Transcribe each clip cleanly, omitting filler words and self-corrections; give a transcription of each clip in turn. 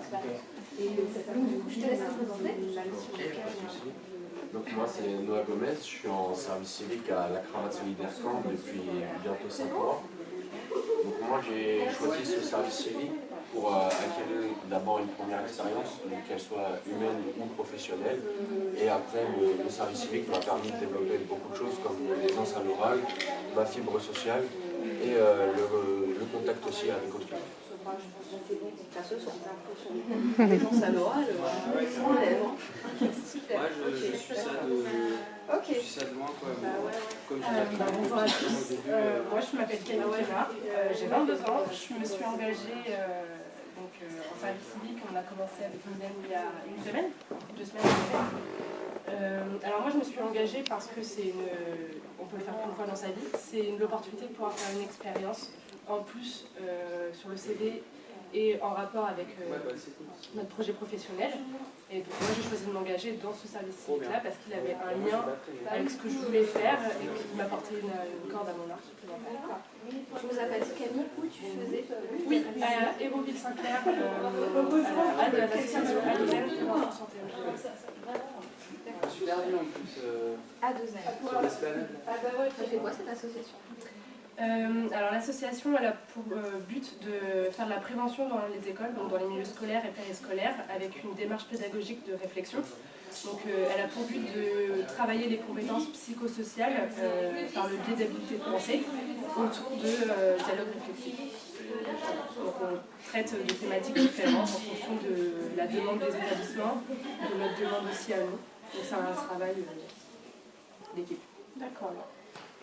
expérience. Et donc du coup, je te laisse te présenter. Donc moi c'est Noah Gomez, je suis en service civique à la Cravate Solidaire Camp depuis bientôt 5 mois. Donc moi j'ai choisi ce service civique pour acquérir d'abord une première expérience, qu'elle soit humaine ou professionnelle. Et après le service civique m'a permis de développer beaucoup de choses comme l'aisance à l'oral, ma fibre sociale et le contact aussi avec autrui. L'aisance à l'oral, sans lèvres. Super. Moi, je suis ça de loin, quoi. Bonjour à tous. Moi, je m'appelle Camille Kéma, j'ai 22 ans. Je me suis engagée en service civique. On a commencé avec Mylène il y a une semaine, 2 semaines. Alors moi, je me suis engagée parce que on peut le faire qu'une fois dans sa vie. C'est l'opportunité de pouvoir faire une expérience en plus sur le CV et en rapport avec notre projet professionnel. Et donc moi j'ai choisi de m'engager dans ce service civique-là parce qu'il avait un lien avec ce que je voulais faire et qu'il m'apportait une corde à mon arc supplémentaire. Tu nous as pas dit, Camille, où tu faisais? Oui, à Hérouville-Saint-Clair, à l'association A2M pour l'enfant santé. Super bien en plus. A2M. Sur l'esplanade. Tu fais quoi cette association? Alors l'association elle a pour but de faire de la prévention dans les écoles, donc dans les milieux scolaires et périscolaires, avec une démarche pédagogique de réflexion. Donc elle a pour but de travailler les compétences psychosociales par le biais d'habiletés de pensée autour de dialogue réflexif. Donc on traite de thématiques différentes en fonction de la demande des établissements, de notre demande aussi à nous. Donc c'est un travail d'équipe. D'accord.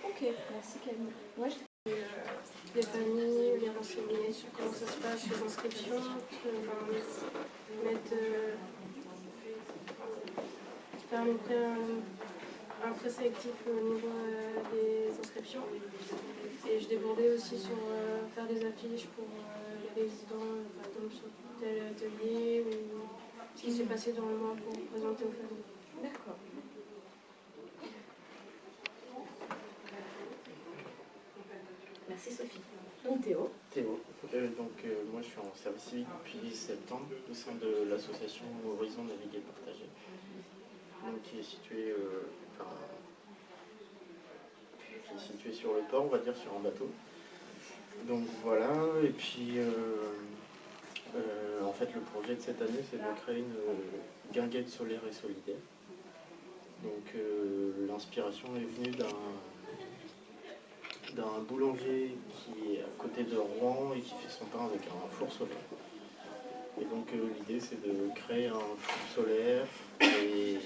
Ok, merci Camille. Ouais, les familles, les renseigner sur comment ça se passe, les inscriptions, faire un présélectif au niveau des inscriptions. Et je débordais aussi sur faire des affiches pour les résidents, par exemple sur tel atelier ou ce qui s'est passé dans le mois pour présenter aux familles. d'accord. Merci Sophie. Donc Théo. Théo. Moi je suis en service civique depuis septembre au sein de l'association Horizon Naviguer Partagé, donc, qui est située sur le port, on va dire, sur un bateau. Donc voilà, et puis en fait le projet de cette année c'est de créer une guinguette solaire et solidaire. Donc l'inspiration est venue d'un boulanger qui est à côté de Rouen et qui fait son pain avec un four solaire. Et donc l'idée c'est de créer un four solaire et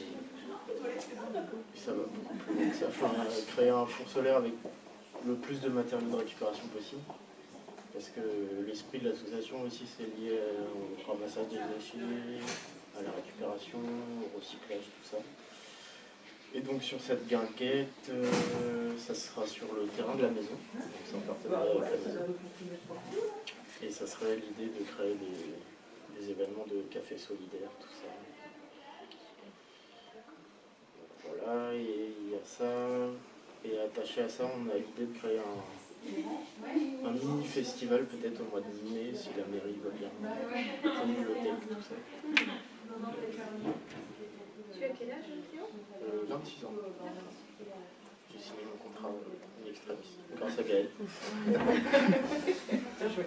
ça va beaucoup plus loin que ça. Enfin, créer un four solaire avec le plus de matériaux de récupération possible. Parce que l'esprit de l'association aussi c'est lié au ramassage des déchets, à la récupération, au recyclage, tout ça. Et donc sur cette guinguette, ça sera sur le terrain de la maison, donc c'est en partenariat avec la maison. Et ça serait l'idée de créer des événements de café solidaire, tout ça. Voilà, et il y a ça. Et attaché à ça, on a l'idée de créer un mini-festival peut-être au mois de mai, si la mairie va bien. La bibliothèque, tout ça. Tu as quel âge, Théo 26 ans. J'ai signé mon contrat in extremis, grâce à Gaël. Bien joué.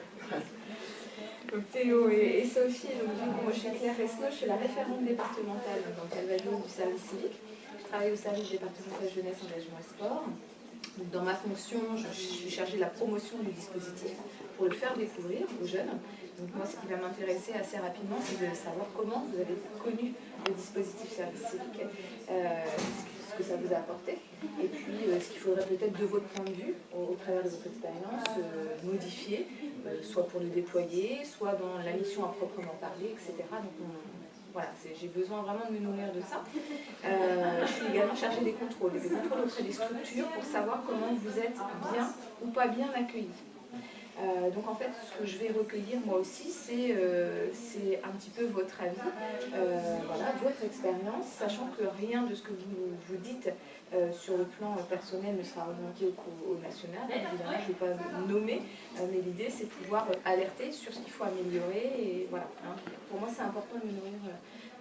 Donc Théo et Sophie, donc du coup moi je suis Claire Resno, je suis la référente départementale dans le Calvados du service civique. Je travaille au service départemental jeunesse, engagement et sport. Donc, dans ma fonction, je suis chargée de la promotion du dispositif pour le faire découvrir aux jeunes. Donc moi ce qui va m'intéresser assez rapidement, c'est de savoir comment vous avez connu le dispositif service civique, ce que ça vous a apporté, et puis ce qu'il faudrait peut-être de votre point de vue, au travers de votre expérience, modifier, soit pour le déployer, soit dans la mission à proprement parler, etc. Donc voilà, j'ai besoin vraiment de me nourrir de ça. Je suis également chargée des contrôles auprès des structures pour savoir comment vous êtes bien ou pas bien accueillis. Donc en fait, ce que je vais recueillir moi aussi, c'est un petit peu votre avis, voilà, votre expérience, sachant que rien de ce que vous dites sur le plan personnel ne sera remonté au national. Évidemment, je ne vais pas vous nommer, mais l'idée c'est de pouvoir alerter sur ce qu'il faut améliorer. Et voilà, hein. Pour moi, c'est important de me nourrir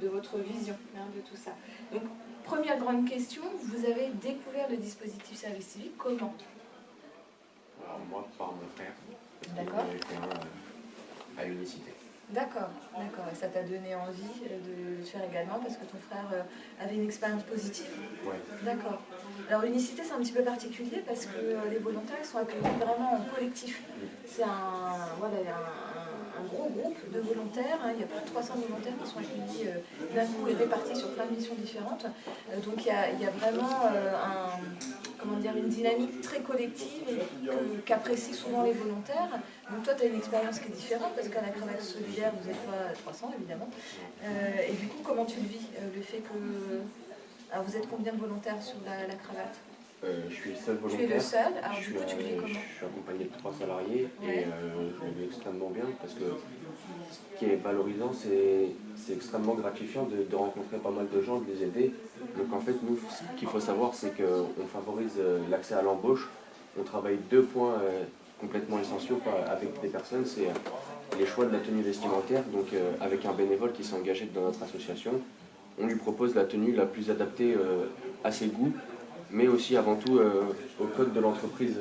de votre vision, hein, de tout ça. Donc, première grande question, vous avez découvert le dispositif service civique comment? Alors moi, par mon frère. D'accord. À Unicité. D'accord, d'accord. Et ça t'a donné envie de le faire également parce que ton frère avait une expérience positive? Oui. D'accord. Alors Unicité, c'est un petit peu particulier parce que les volontaires sont accueillis vraiment en collectif. C'est un gros groupe de volontaires, hein. Il y a plus de 300 volontaires qui sont accueillis d'un coup et répartis sur plein de missions différentes. Donc il y a vraiment une dynamique très collective et qu'apprécient souvent les volontaires. Donc toi, tu as une expérience qui est différente parce qu'à la Cravate Solidaire, vous n'êtes pas 300 évidemment. Et du coup, comment tu le vis, le fait que... Alors vous êtes combien de volontaires sur la Cravate? Je suis le seul volontaire. Tu es le seul. Alors du coup, tu le vis comment? Je suis accompagné de 3 salariés et je le vis extrêmement bien parce que ce qui est valorisant, c'est extrêmement gratifiant de rencontrer pas mal de gens, de les aider. Donc en fait, nous, ce qu'il faut savoir, c'est qu'on favorise l'accès à l'embauche. On travaille 2 points complètement essentiels avec des personnes, c'est les choix de la tenue vestimentaire, donc avec un bénévole qui s'est engagé dans notre association. On lui propose la tenue la plus adaptée à ses goûts, mais aussi avant tout au code de l'entreprise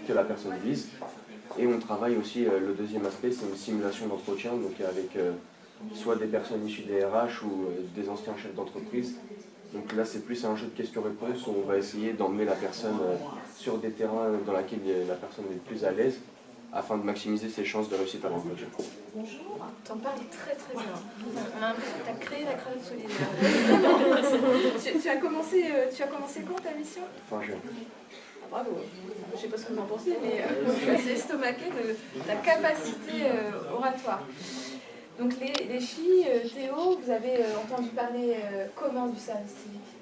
que la personne vise. Et on travaille aussi, le deuxième aspect, c'est une simulation d'entretien, donc avec soit des personnes issues des RH ou des anciens chefs d'entreprise. Donc là, c'est plus un jeu de questions-réponses où on va essayer d'emmener la personne sur des terrains dans lesquels la personne est le plus à l'aise, afin de maximiser ses chances de réussite à l'entretien. Bonjour, t'en parles très très bien. On a l'impression que tu as créé la Cravate Solidaire. tu as commencé quand ta mission? Fin juin. Ah, bravo. Je ne sais pas ce que vous en pensez, mais je suis assez estomaquée de ta capacité oratoire. Donc les filles, Théo, vous avez entendu parler comment du service civique?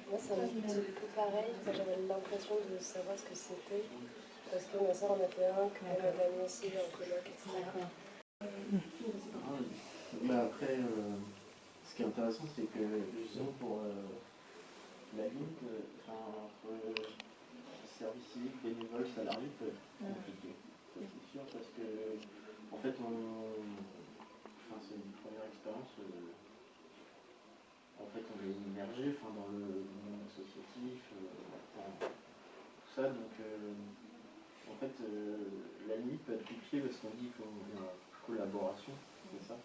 Moi, c'est un petit peu pareil. J'avais l'impression de savoir ce que c'était. Parce que ma soeur en a fait un, que ma famille aussi, en coloc, etc. Mais après, ce qui est intéressant, c'est que justement pour la limite entre service civique, bénévole, salarié, peut être compliqué. C'est sûr, parce que en fait, c'est une première expérience. En fait, on est immergé dans le monde associatif, tout ça, donc. En fait, la limite peut être compliquée parce qu'on dit qu'on est en collaboration, c'est ça,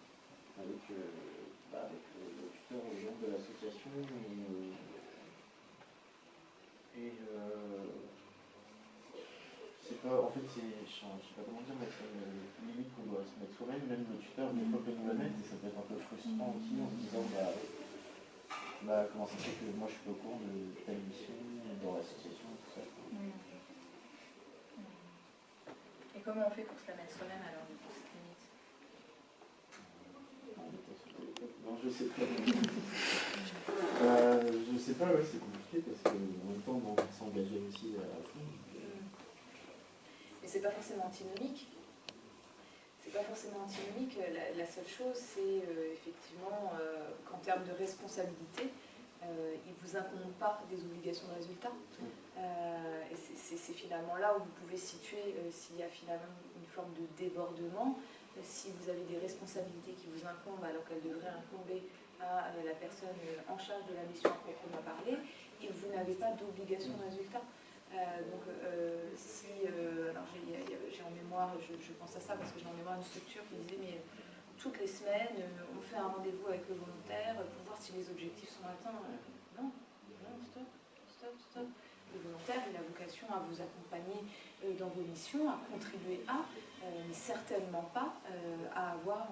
avec le tuteur ou le membre de l'association. C'est pas, en fait, je sais pas comment dire, mais c'est une limite qu'on doit se mettre soi-même, même le tuteur, des fois peut nous la mettre, et ça peut être un peu frustrant aussi en se disant, comment ça fait que moi je suis pas au courant de telle mission dans l'association, tout ça. Et comment on fait pour se la mettre soi-même alors, pour cette limite? Non, je sais pas. Je sais pas, ouais, c'est compliqué parce qu'en même temps, on va s'engager aussi à fond. Mais c'est pas forcément antinomique. C'est pas forcément antinomique. La seule chose, c'est effectivement qu'en termes de responsabilité, il ne vous incombe pas des obligations de résultat. Et c'est finalement là où vous pouvez situer s'il y a finalement une forme de débordement, si vous avez des responsabilités qui vous incombent alors qu'elles devraient incomber à la personne en charge de la mission à proprement parler, et vous n'avez pas d'obligation de résultat. Alors j'ai en mémoire, je pense à ça parce que j'ai en mémoire une structure qui disait mais toutes les semaines on fait un rendez-vous avec le volontaire pour voir si les objectifs sont atteints. Non, stop. Le volontaire, il a vocation à vous accompagner dans vos missions, à contribuer mais certainement pas à avoir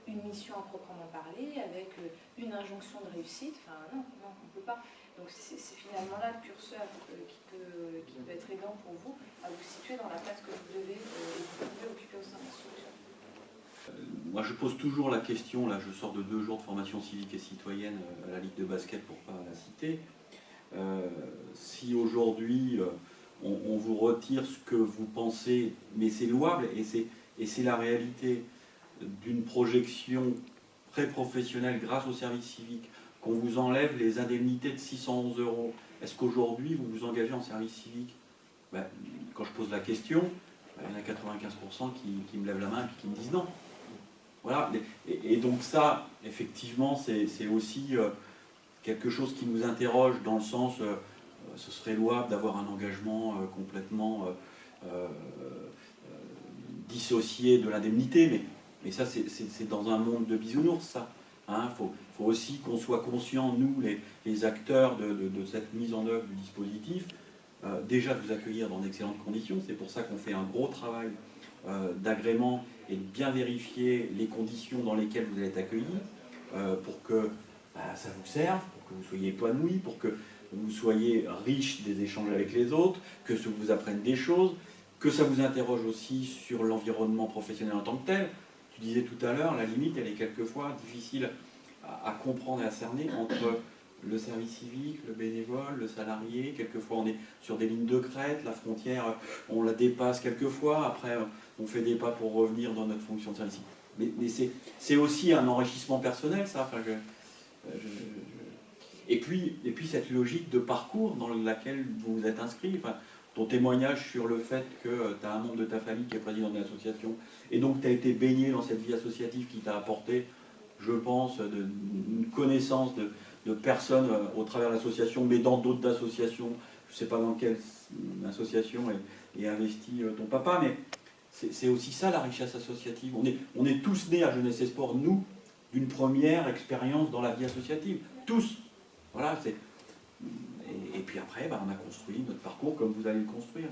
une mission à proprement parler avec une injonction de réussite. Enfin non, on ne peut pas. Donc c'est finalement là le curseur qui peut être aidant pour vous à vous situer dans la place que vous devez occuper au sein de la structure. Moi je pose toujours la question, là je sors de 2 jours de formation civique et citoyenne à la Ligue de basket pour ne pas la citer. Si aujourd'hui on vous retire ce que vous pensez, mais c'est louable et c'est la réalité d'une projection très professionnelle grâce au service civique, qu'on vous enlève les indemnités de 611 €. Est-ce qu'aujourd'hui vous vous engagez en service civique? Ben, quand je pose la question, ben, il y en a 95% qui me lèvent la main et qui me disent non. Voilà. Et donc ça, effectivement, c'est aussi quelque chose qui nous interroge dans le sens, ce serait louable d'avoir un engagement complètement dissocié de l'indemnité, mais ça c'est dans un monde de bisounours, ça. Hein, faut aussi qu'on soit conscients, nous, les acteurs de cette mise en œuvre du dispositif, déjà de vous accueillir dans d'excellentes conditions. C'est pour ça qu'on fait un gros travail d'agrément et de bien vérifier les conditions dans lesquelles vous allez être accueillis pour que ça vous serve, pour que vous soyez épanoui, pour que vous soyez riche des échanges avec les autres, que ça vous apprenne des choses, que ça vous interroge aussi sur l'environnement professionnel en tant que tel. Tu disais tout à l'heure, la limite, elle est quelquefois difficile à comprendre et à cerner entre le service civique, le bénévole, le salarié. Quelquefois, on est sur des lignes de crête, la frontière, on la dépasse quelquefois, après, on fait des pas pour revenir dans notre fonction de service civique. Mais c'est aussi un enrichissement personnel, ça. Enfin, Et puis cette logique de parcours dans laquelle vous vous êtes inscrit, enfin, ton témoignage sur le fait que tu as un membre de ta famille qui est président d'une association, et donc tu as été baigné dans cette vie associative qui t'a apporté, je pense, une connaissance de personnes au travers de l'association, mais dans d'autres associations, je ne sais pas dans quelle association est investi ton papa, mais c'est aussi ça la richesse associative. On est tous nés à Jeunesse et Sport, nous, d'une première expérience dans la vie associative, tous. Voilà, et puis après, on a construit notre parcours comme vous allez le construire.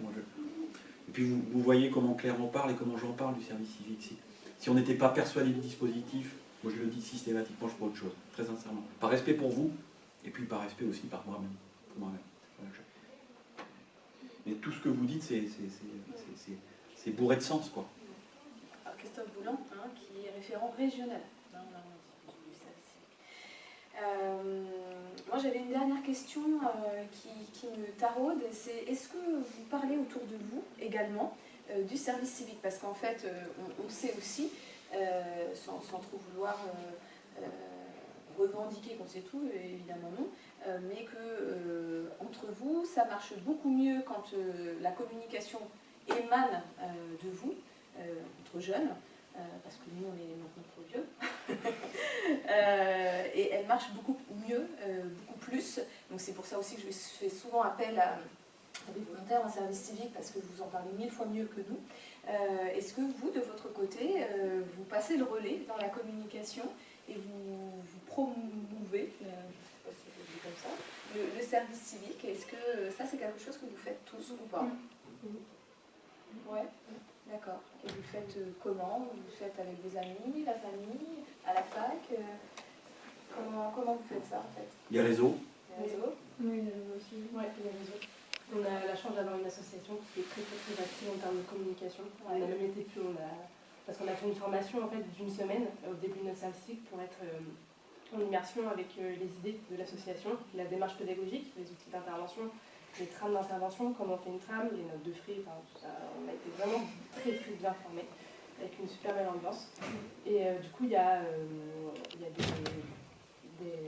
Et puis vous voyez comment Claire en parle et comment j'en parle du service civique. Si on n'était pas persuadé du dispositif, moi je le dis systématiquement, je ferais autre chose, très sincèrement. Par respect pour vous, et puis par respect aussi par moi-même. Mais tout ce que vous dites, c'est bourré de sens, quoi. Alors, Christophe Boulan, qui est référent régional. Moi j'avais une dernière question qui me taraude, c'est est-ce que vous parlez autour de vous également du service civique? Parce qu'en fait on sait aussi, sans trop vouloir revendiquer qu'on sait tout, évidemment non, mais que entre vous ça marche beaucoup mieux quand la communication émane de vous, entre jeunes. Parce que nous on est maintenant trop vieux, et elle marche beaucoup mieux, beaucoup plus. Donc c'est pour ça aussi que je fais souvent appel à des volontaires en service civique, parce que vous en parlez 1000 fois mieux que nous. Est-ce que vous, de votre côté, vous passez le relais dans la communication et vous promouvez, je ne sais pas si ça se dit comme ça, le service civique? Est-ce que ça c'est quelque chose que vous faites tous ou pas? Ouais. D'accord. Et vous faites comment? Vous le faites avec des amis, la famille, à la fac? Comment vous faites ça en fait? Les réseaux. Les réseaux? Oui, les réseaux aussi. Ouais, les réseaux. On a la chance d'avoir une association qui est très active en termes de communication. On a même été plus, parce qu'on a fait une formation en fait d'une semaine au début de notre service civique pour être en immersion avec les idées de l'association, la démarche pédagogique, les outils d'intervention, les trames d'intervention, comment on fait une trame, les notes de frais, enfin, tout ça, on a été vraiment très bien formés, avec une super belle ambiance. Et du coup, il y a des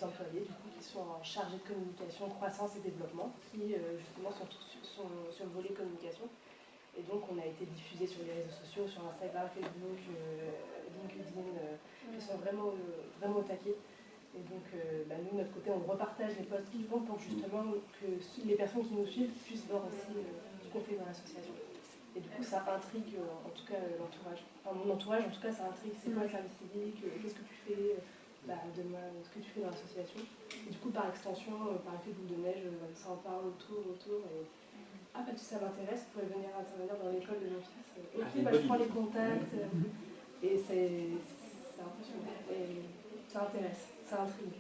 employés du coup, qui sont chargés de communication, croissance et développement, qui justement sont sur le volet communication. Et donc on a été diffusé sur les réseaux sociaux, sur Instagram, Facebook, LinkedIn, qui sont vraiment au taquet. Et donc, nous, de notre côté, on repartage les posts qu'ils font pour justement que les personnes qui nous suivent puissent voir aussi ce qu'on fait dans l'association. Et du coup, ça intrigue, en tout cas, l'entourage. Enfin, mon entourage, en tout cas, ça intrigue. C'est quoi le service civique? Qu'est-ce que tu fais? Demain, ce que tu fais dans l'association. Et du coup, par extension, par effet boule de neige, ça en parle autour. Et ça m'intéresse, vous pouvez venir intervenir dans l'école de mon fils. Ok, je prends les contacts. Et c'est impressionnant. Et ça intéresse. Ça intrigue.